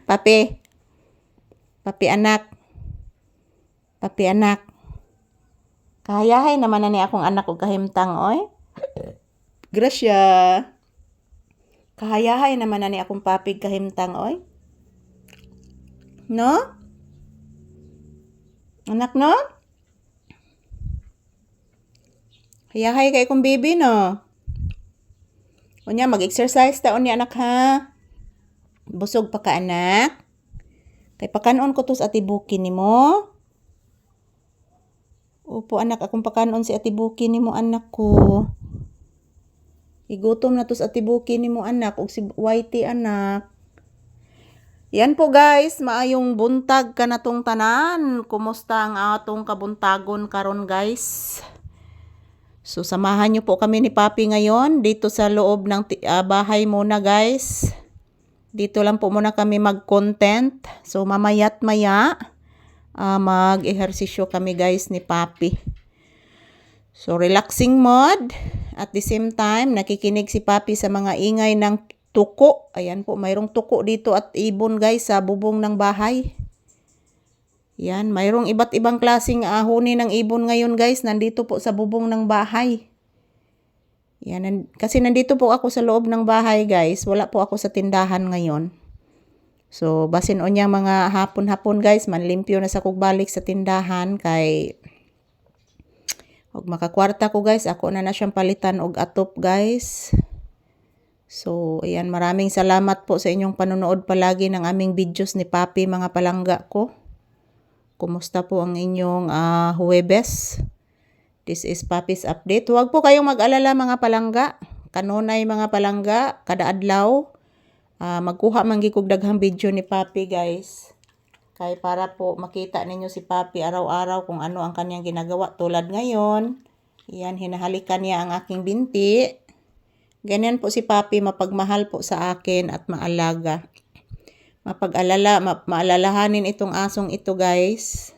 Papi, papi anak, papi anak. Kahayahay naman na ni akong anak og kahimtang, oy. Gracia. Kahayahay naman na ni akong papig kahimtang, oy. No? Anak, no? Hayahay kay kong baby, no? Unya, mag-exercise taon ni anak, ha? Busog pa ka, anak? Kay pakanon ko tos atibuki ni mo. Opo, anak, akong pakanon si atibuki ni mo, anak ko. Igutom na tos atibuki ni mo, anak, og si Whitey, anak. Yan po guys, maayong buntag ka na tong tanan. Kumusta ang atong kabuntagon karon guys? So samahan niyo po kami ni Papi ngayon dito sa loob ng bahay muna guys. Dito lang po muna kami mag-content. So mamaya't maya mag-ehersisyo kami guys ni Papi. So relaxing mode. At the same time, nakikinig si Papi sa mga ingay ng tuko. Ayan po, mayroong tuko dito at ibon guys sa bubong ng bahay. Yan, mayroong iba't ibang klaseng huni ng ibon ngayon guys. Nandito po sa bubong ng bahay. Yan, kasi nandito po ako sa loob ng bahay guys. Wala po ako sa tindahan ngayon. So, basin o niyang mga hapon-hapon guys. Manlimpyo na sa kugbalik sa tindahan. Kay, og makakwarta ko guys. Ako na siyang palitan og atop guys. So, ayan, maraming salamat po sa inyong panonood palagi ng aming videos ni Papi mga palangga ko. Kumusta po ang inyong Huwebes? This is Papi's update. Huwag po kayong mag-alala mga palangga. Kanunay mga palangga, kada adlaw. Magkuha man gikog daghang video ni Papi guys. Kay para po makita ninyo si Papi araw-araw kung ano ang kanyang ginagawa. Tulad ngayon, yan, hinahalikan niya ang aking binti. Ganyan po si Papi, mapagmahal po sa akin at maalaga. Maalalahanin itong asong ito guys.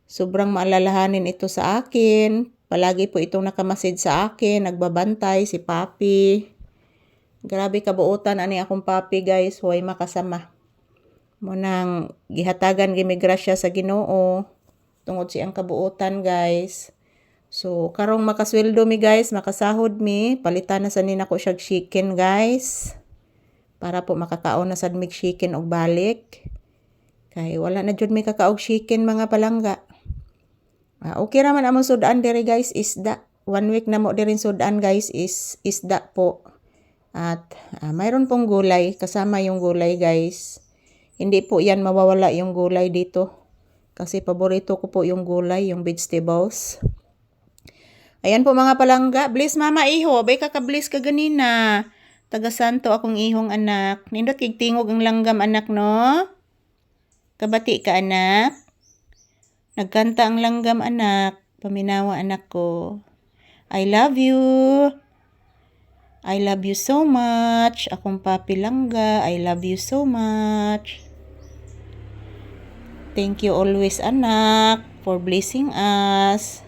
Sobrang maalalahanin ito sa akin. Palagi po itong nakamasid sa akin. Nagbabantay si Papi. Grabe kabuutan ani akong Papi guys. Huwag makasama. Munang gihatagan gimigrasya sa Ginoo. Tungod siyang kabuutan guys. So karong makasweldo mi guys. Makasahod mi. Palitan na sa nina ko siya chicken guys. Para po makakaon na sad mig chicken og balik. Kay wala na jud mi kakaog chicken mga palangga. Okay raman among sudan diri guys, isda. 1 week na mo dirin sudan guys is isda po. At mayroon pong gulay, kasama yung gulay guys. Hindi po yan mawawala yung gulay dito. Kasi paborito ko po yung gulay, yung vegetables. Ayan po mga palangga. Bless mama iho, bay kakablis ka ganina. Taga Santo akong ihong anak. Nindot kig tingog ang langgam anak no? Kabati ka anak? Nagkanta ang langgam anak. Paminawa anak ko. I love you. I love you so much. Akong Papi Langga. I love you so much. Thank you always anak for blessing us.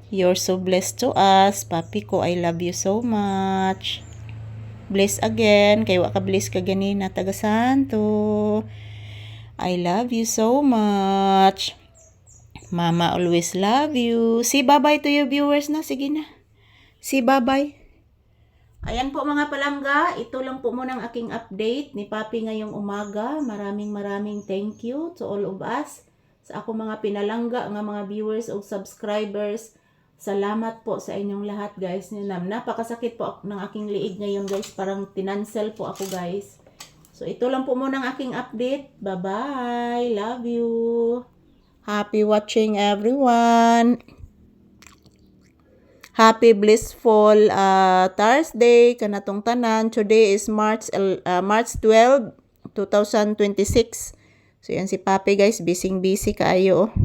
You're so blessed to us. Papi ko, I love you so much. Bless again. Kay wa ka bless ka ganina taga Santo. I love you so much. Mama always love you. Say bye-bye to your viewers na. Sige na. Say bye-bye. Ayan po mga palangga. Ito lang po muna ang aking update ni Papi ngayong umaga. Maraming thank you to all of us. Sa ako mga pinalangga, nga mga viewers o subscribers. Salamat po sa inyong lahat guys. Napakasakit po ng aking liig ngayon guys. Parang tinansel po ako guys. So ito lang po muna ang aking update. Bye-bye. Love you. Happy watching everyone. Happy blissful Thursday kanatong tanan. Today is March 12, 2026. So yan si Papi guys. Busy kaayo.